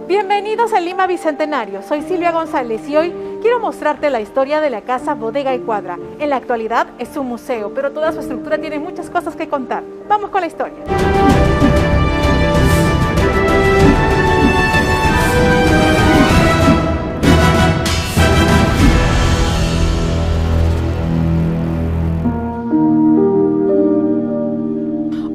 Bienvenidos a Lima Bicentenario, soy Silvia González y hoy quiero mostrarte la historia de la Casa Bodega y Cuadra. En la actualidad es un museo, pero toda su estructura tiene muchas cosas que contar. Vamos con la historia.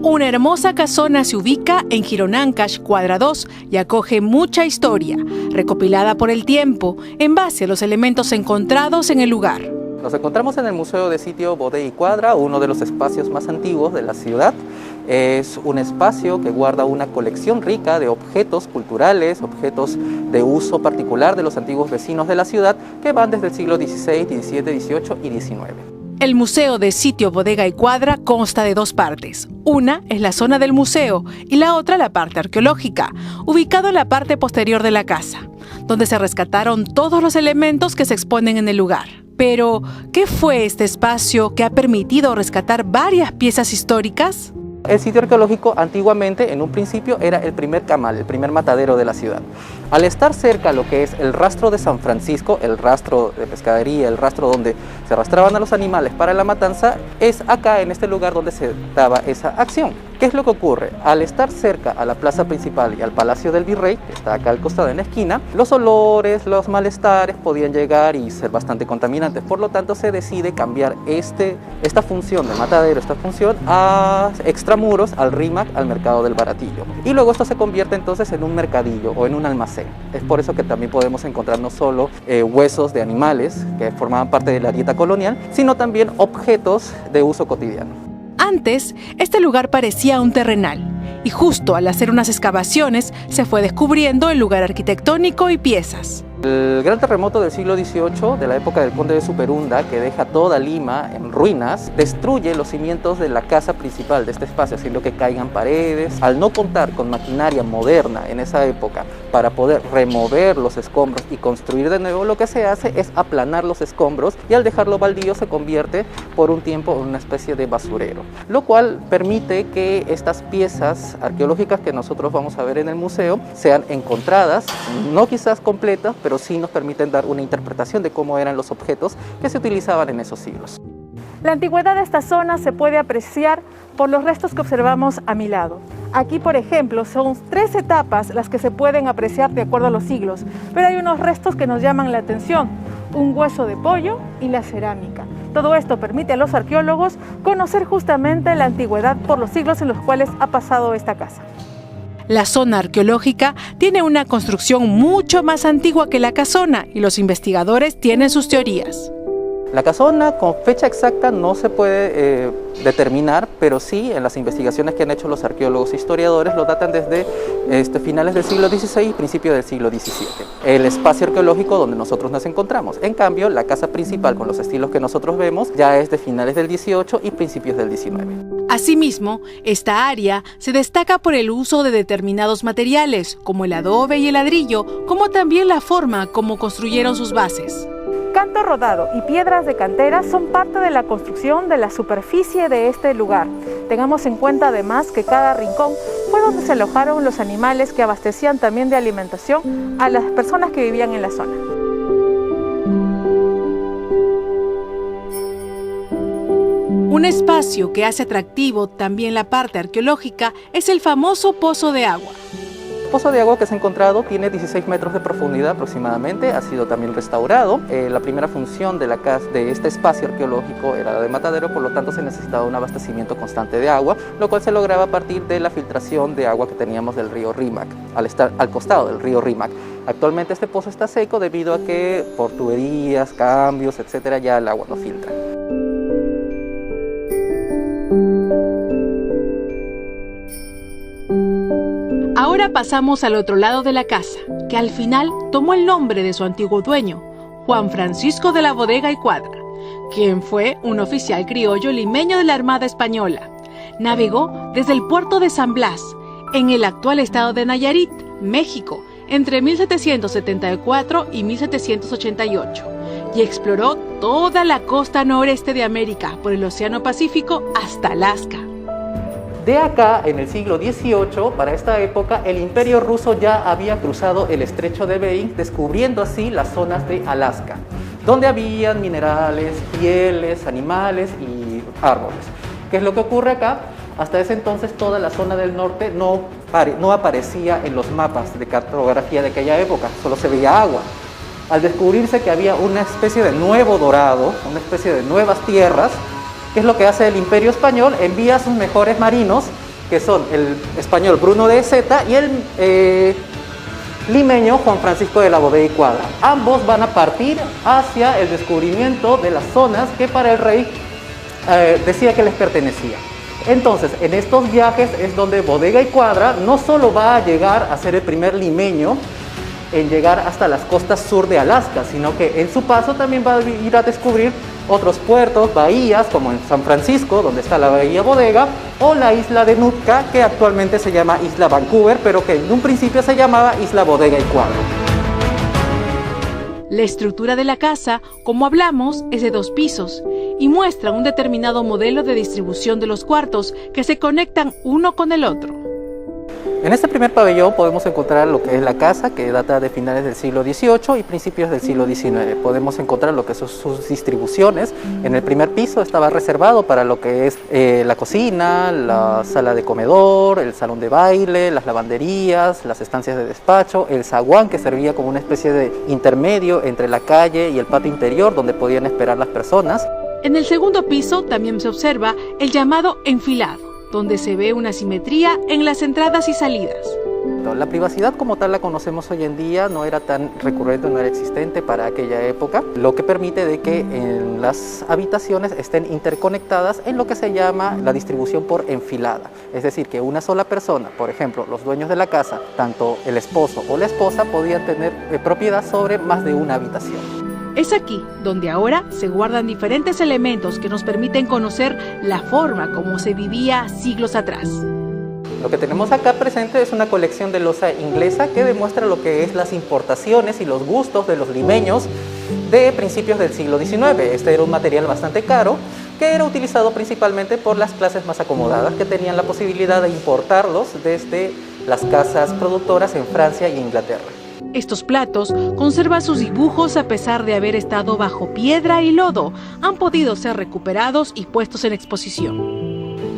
Una hermosa casona se ubica en Gironancash, Cuadra 2, y acoge mucha historia, recopilada por el tiempo, en base a los elementos encontrados en el lugar. Nos encontramos en el Museo de Sitio Bodega y Cuadra, uno de los espacios más antiguos de la ciudad. Es un espacio que guarda una colección rica de objetos culturales, objetos de uso particular de los antiguos vecinos de la ciudad, que van desde el siglo XVI, XVII, XVIII y XIX. El Museo de Sitio Bodega y Cuadra consta de dos partes. Una es la zona del museo y la otra la parte arqueológica, ubicado en la parte posterior de la casa, donde se rescataron todos los elementos que se exponen en el lugar. Pero, ¿qué fue este espacio que ha permitido rescatar varias piezas históricas? El sitio arqueológico antiguamente, en un principio, era el primer camal, el primer matadero de la ciudad. Al estar cerca a lo que es el rastro de San Francisco, el rastro de pescadería, el rastro donde se arrastraban a los animales para la matanza, es acá en este lugar donde se daba esa acción. ¿Qué es lo que ocurre? Al estar cerca a la plaza principal y al Palacio del Virrey, que está acá al costado en la esquina, los olores, los malestares podían llegar y ser bastante contaminantes. Por lo tanto, se decide cambiar esta función de matadero, esta función a extramuros, al RIMAC, al mercado del Baratillo. Y luego esto se convierte entonces en un mercadillo o en un almacén. Es por eso que también podemos encontrar no solo huesos de animales que formaban parte de la dieta colonial, sino también objetos de uso cotidiano. Antes, este lugar parecía un terrenal, y justo al hacer unas excavaciones se fue descubriendo el lugar arquitectónico y piezas. El gran terremoto del siglo XVIII, de la época del conde de Superunda, que deja toda Lima en ruinas, destruye los cimientos de la casa principal de este espacio, haciendo que caigan paredes. Al no contar con maquinaria moderna en esa época para poder remover los escombros y construir de nuevo, lo que se hace es aplanar los escombros y al dejarlo baldío se convierte por un tiempo en una especie de basurero, lo cual permite que estas piezas arqueológicas que nosotros vamos a ver en el museo sean encontradas, no quizás completas, pero sí nos permiten dar una interpretación de cómo eran los objetos que se utilizaban en esos siglos. La antigüedad de esta zona se puede apreciar por los restos que observamos a mi lado. Aquí, por ejemplo, son 3 etapas las que se pueden apreciar de acuerdo a los siglos, pero hay unos restos que nos llaman la atención: un hueso de pollo y la cerámica. Todo esto permite a los arqueólogos conocer justamente la antigüedad por los siglos en los cuales ha pasado esta casa. La zona arqueológica tiene una construcción mucho más antigua que la casona y los investigadores tienen sus teorías. La casona con fecha exacta no se puede determinar, pero sí en las investigaciones que han hecho los arqueólogos e historiadores lo datan desde finales del siglo XVI y principios del siglo XVII. El espacio arqueológico donde nosotros nos encontramos. En cambio, la casa principal con los estilos que nosotros vemos ya es de finales del XVIII y principios del XIX. Asimismo, esta área se destaca por el uso de determinados materiales, como el adobe y el ladrillo, como también la forma como construyeron sus bases. Canto rodado y piedras de cantera son parte de la construcción de la superficie de este lugar. Tengamos en cuenta además que cada rincón fue donde se alojaron los animales que abastecían también de alimentación a las personas que vivían en la zona. Un espacio que hace atractivo también la parte arqueológica es el famoso pozo de agua. El pozo de agua que se ha encontrado tiene 16 metros de profundidad aproximadamente, ha sido también restaurado. La primera función de este espacio arqueológico era la de matadero, por lo tanto se necesitaba un abastecimiento constante de agua, lo cual se lograba a partir de la filtración de agua que teníamos del río Rímac, al estar al costado del río Rímac. Actualmente este pozo está seco debido a que por tuberías, cambios, etcétera, ya el agua no filtra. Ahora pasamos al otro lado de la casa, que al final tomó el nombre de su antiguo dueño, Juan Francisco de la Bodega y Cuadra, quien fue un oficial criollo limeño de la Armada Española. Navegó desde el puerto de San Blas, en el actual estado de Nayarit, México, entre 1774 y 1788 y exploró toda la costa noreste de América, por el Océano Pacífico hasta Alaska. De acá, en el siglo XVIII, para esta época, el Imperio ruso ya había cruzado el estrecho de Bering, descubriendo así las zonas de Alaska, donde habían minerales, pieles, animales y árboles. ¿Qué es lo que ocurre acá? Hasta ese entonces toda la zona del norte no aparecía en los mapas de cartografía de aquella época, solo se veía agua. Al descubrirse que había una especie de nuevo Dorado, una especie de nuevas tierras, ¿qué es lo que hace el Imperio Español? Envía a sus mejores marinos, que son el español Bruno de Zeta y el limeño Juan Francisco de la Bodega y Cuadra. Ambos van a partir hacia el descubrimiento de las zonas que para el rey decía que les pertenecía. Entonces, en estos viajes es donde Bodega y Cuadra no solo va a llegar a ser el primer limeño en llegar hasta las costas sur de Alaska, sino que en su paso también va a ir a descubrir otros puertos, bahías, como en San Francisco, donde está la bahía Bodega, o la isla de Nootka, que actualmente se llama Isla Vancouver, pero que en un principio se llamaba Isla Bodega y Cuadra. La estructura de la casa, como hablamos, es de 2 pisos y muestra un determinado modelo de distribución de los cuartos que se conectan uno con el otro. En este primer pabellón podemos encontrar lo que es la casa, que data de finales del siglo XVIII y principios del siglo XIX. Podemos encontrar lo que son sus distribuciones. En el primer piso estaba reservado para lo que es la cocina, la sala de comedor, el salón de baile, las lavanderías, las estancias de despacho, el zaguán, que servía como una especie de intermedio entre la calle y el patio interior donde podían esperar las personas. En el segundo piso también se observa el llamado enfilado, donde se ve una simetría en las entradas y salidas. La privacidad como tal la conocemos hoy en día, no era tan recurrente, no era existente para aquella época, lo que permite de que en las habitaciones estén interconectadas en lo que se llama la distribución por enfilada. Es decir, que una sola persona, por ejemplo, los dueños de la casa, tanto el esposo o la esposa, podían tener propiedad sobre más de una habitación. Es aquí donde ahora se guardan diferentes elementos que nos permiten conocer la forma como se vivía siglos atrás. Lo que tenemos acá presente es una colección de loza inglesa que demuestra lo que es las importaciones y los gustos de los limeños de principios del siglo XIX. Este era un material bastante caro que era utilizado principalmente por las clases más acomodadas que tenían la posibilidad de importarlos desde las casas productoras en Francia y Inglaterra. Estos platos conservan sus dibujos a pesar de haber estado bajo piedra y lodo. Han podido ser recuperados y puestos en exposición.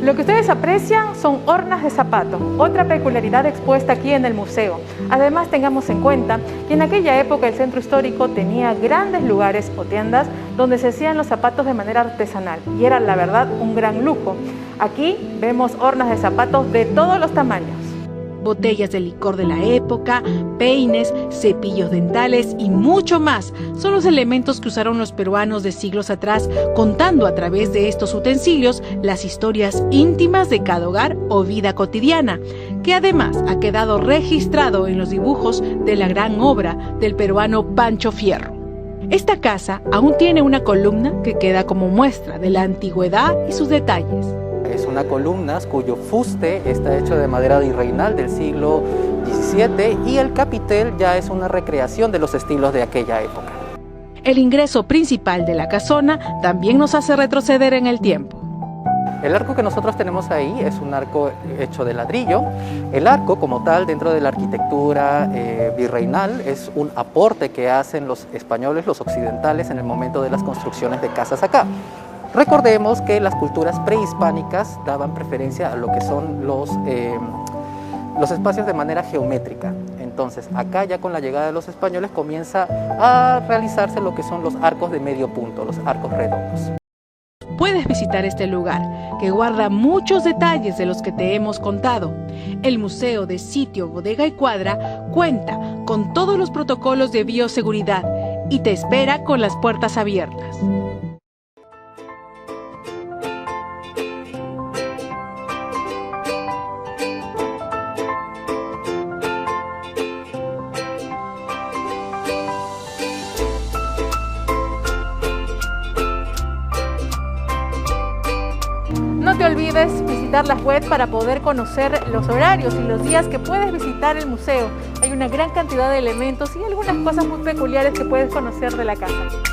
Lo que ustedes aprecian son hornas de zapato, otra peculiaridad expuesta aquí en el museo. Además, tengamos en cuenta que en aquella época el centro histórico tenía grandes lugares o tiendas donde se hacían los zapatos de manera artesanal y era, la verdad, un gran lujo. Aquí vemos hornas de zapatos de todos los tamaños. Botellas de licor de la época, peines, cepillos dentales y mucho más son los elementos que usaron los peruanos de siglos atrás, contando a través de estos utensilios las historias íntimas de cada hogar o vida cotidiana, que además ha quedado registrado en los dibujos de la gran obra del peruano Pancho Fierro. Esta casa aún tiene una columna que queda como muestra de la antigüedad y sus detalles. Es una columna cuyo fuste está hecho de madera virreinal del siglo XVII y el capitel ya es una recreación de los estilos de aquella época. El ingreso principal de la casona también nos hace retroceder en el tiempo. El arco que nosotros tenemos ahí es un arco hecho de ladrillo. El arco como tal dentro de la arquitectura virreinal es un aporte que hacen los españoles, los occidentales en el momento de las construcciones de casas acá. Recordemos que las culturas prehispánicas daban preferencia a lo que son los espacios de manera geométrica. Entonces, acá ya con la llegada de los españoles comienza a realizarse lo que son los arcos de medio punto, los arcos redondos. Puedes visitar este lugar, que guarda muchos detalles de los que te hemos contado. El Museo de Sitio, Bodega y Cuadra cuenta con todos los protocolos de bioseguridad y te espera con las puertas abiertas. No te olvides visitar visitar las webs para poder conocer los horarios y los días que puedes visitar el museo. Hay una gran cantidad de elementos y algunas cosas muy peculiares que puedes conocer de la casa.